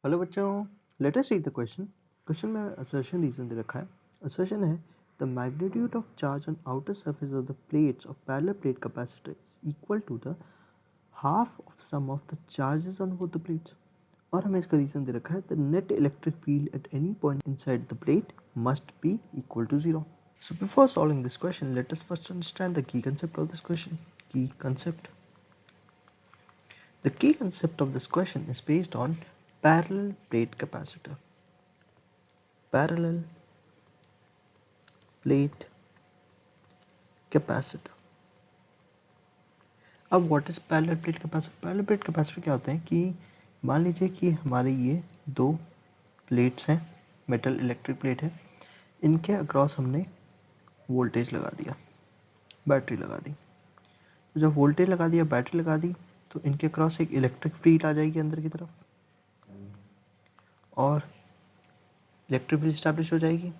Hello बच्चों, let us read the question. Question में assertion reason दे रखा है। असर्शन है the magnitude of charge on outer surface of the plates of parallel plate capacitor is equal to the half of sum of the charges on both the plates. और हमें इसका reason दे रखा है the net electric field at any point inside the plate must be equal to zero. So before solving this question, let us first understand the key concept of this question. Key concept. The key concept of this question is based on parallel plate capacitor. Parallel plate capacitor. अब what is parallel plate capacitor? Parallel plate capacitor क्या होते हैं कि मान लीजिए कि हमारे ये दो प्लेट्स हैं, मेटल इलेक्ट्रिक प्लेट है, इनके अक्रॉस हमने वोल्टेज लगा दिया, बैटरी लगा दी। तो जब वोल्टेज लगा दिया, बैटरी लगा दी, तो इनके अक्रॉस एक इलेक्ट्रिक फील्ड आ जाएगी अंदर की तरफ और इलेक्ट्रिक फील्ड स्टैब्लिश हो जाएगी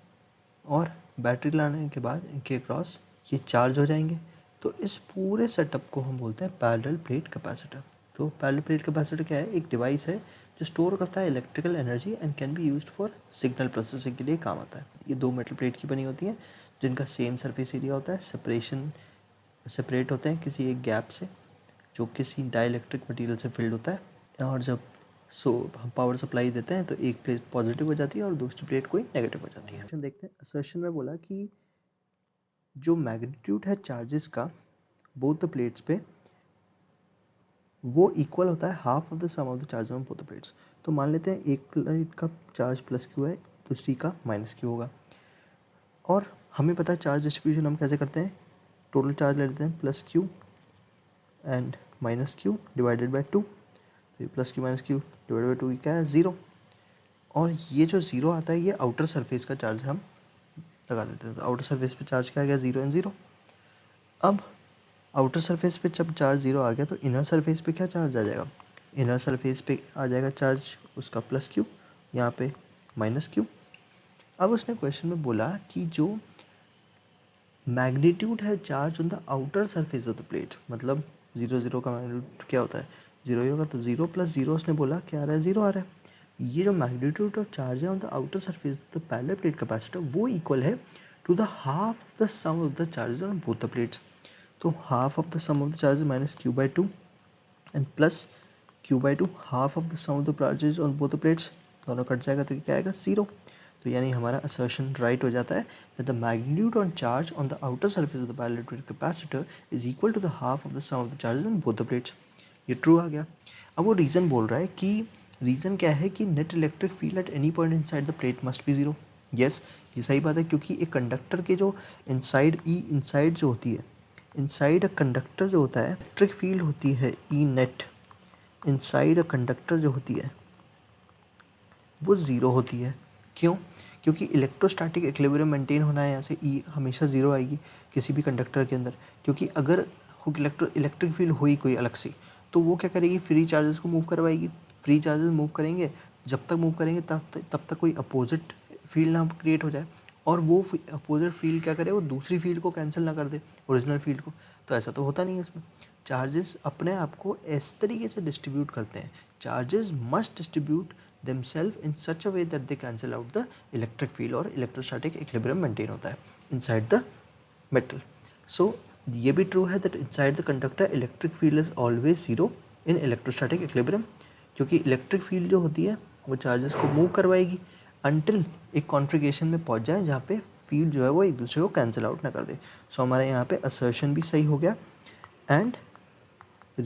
और बैटरी लाने के बाद इनके अक्रॉस ये चार्ज हो जाएंगे। तो इस पूरे सेटअप को हम बोलते हैं पैरेलल प्लेट कैपेसिटर। तो पैरेलल प्लेट कैपेसिटर क्या है? एक डिवाइस है जो स्टोर करता है electrical energy and can be used for signal processing के लिए काम आता है। ये दो मेटल प्लेट की बनी होती हैं जिनका सेम सरफेस एरिया होता है, सेपरेट होते हैं किसी एक गैप से जो किसी डाइलेक्ट्रिक मटेरियल से फिल्ड होता है। और जब हम पावर सप्लाई देते हैं तो एक प्लेट पॉजिटिव हो जाती है और दूसरी प्लेट कोई नेगेटिव हो जाती है। देखते हैं असर्शन में बोला कि जो मैग्नीट्यूड है चार्जेस का बोथ द प्लेट्स पे वो इक्वल होता है half of the sum of the charge on both the plates. तो मान लेते हैं एक प्लेट का चार्ज प्लस क्यू है, दूसरी का माइनस क्यू होगा। और हमें पता है चार्ज डिस्ट्रीब्यूशन हम कैसे करते हैं, टोटल चार्ज ले लेते हैं plus Q and minus Q divided by two. तो ये plus Q minus Q divided by two क्या है? ज़ीरो। और ये जो ज़ीरो आता है ये आउटर सरफेस का चार्ज हम लगा देते हैं। तो आउटर सरफेस पे चार्ज क्या आ गया? Zero and zero. अब आउटर सरफेस पे जब चार्ज ज़ीरो आ गया तो इनर सरफेस पे क्या चार्ज आ जाएगा? इनर सरफेस पे आ जाएगा चार्ज उसका प्लस क्यू, यहाँ पे माइनस क्यू। अब उसने क्वेश्चन में बोला कि जो मैग्नीट्यूड है charge on the outer surface of the plate, मतलब जीरो जीरो का मैग्नीट्यूड क्या होता है? जीरो ही होगा। तो जीरो प्लस जीरो उसने बोला क्या आ रहा है? जीरो आ रहा है। ये जो मैग्नीट्यूड ऑफ चार्ज है on the outer surface of the parallel plate capacitor वो इक्वल है to the half of the sum of the charges on both the plates. तो half of the sum of the charges minus q by two and plus q by two half of the sum of the charges on both the plates, दोनों कट जाएगा तो क्या आएगा? Zero. तो यानी हमारा असर्शन राइट हो जाता है that the magnitude on charge on the outer surface of the parallel plate capacitor is equal to the half of the sum of the charges on both the plates। ये true आ गया। अब वो reason बोल रहा है कि reason क्या है कि net electric field at any point inside the plate must B zero. Yes, ये सही बात है क्योंकि एक कंडक्टर के जो इनसाइड जो होती है, इनसाइड अ कंडक्टर जो होता है इलेक्ट्रिक फील्ड होती है E net, inside a conductor जो होती है वो ज़ीरो होती है। क्यों? क्योंकि इलेक्ट्रोस्टैटिक इक्विलिब्रियम मेंटेन होना है, यहाँ से ई हमेशा ज़ीरो आएगी किसी भी कंडक्टर के अंदर। क्योंकि अगर इलेक्ट्रिक फील्ड हुई कोई अलग से तो वो क्या करेगी? फ्री चार्जेस को मूव करवाएगी। फ्री चार्जेस मूव करेंगे, जब तक मूव करेंगे तब तक कोई अपोजिट फील्ड ना क्रिएट हो जाए और वो अपोजिट फील्ड क्या करे? वो दूसरी फील्ड को कैंसिल ना कर दे, ओरिजिनल फील्ड को। तो ऐसा तो होता नहीं है इसमें। चार्जेस अपने आप को इस तरीके से डिस्ट्रीब्यूट करते हैं, charges must distribute themselves in such a way that they cancel out the electric field और electrostatic equilibrium maintain होता है inside the metal। So ये भी true है that inside the conductor electric field is always zero in electrostatic equilibrium, क्योंकि electric field जो होती है वो charges को move करवाएगी until एक configuration में पहुंच जाए जहाँ पे field जो है वो एक दूसरे को cancel out ना कर दे। So हमारे यहाँ पे assertion भी सही हो गया and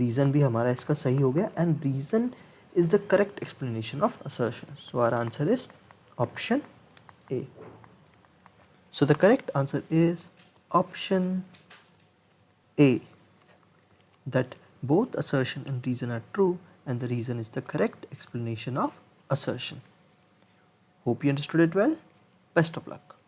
reason भी हमारा इसका सही हो गया and reason is the correct explanation of assertion. So our answer is option A. So the correct answer is option A, that both assertion and reason are true and the reason is the correct explanation of assertion. Hope you understood it well. Best of luck.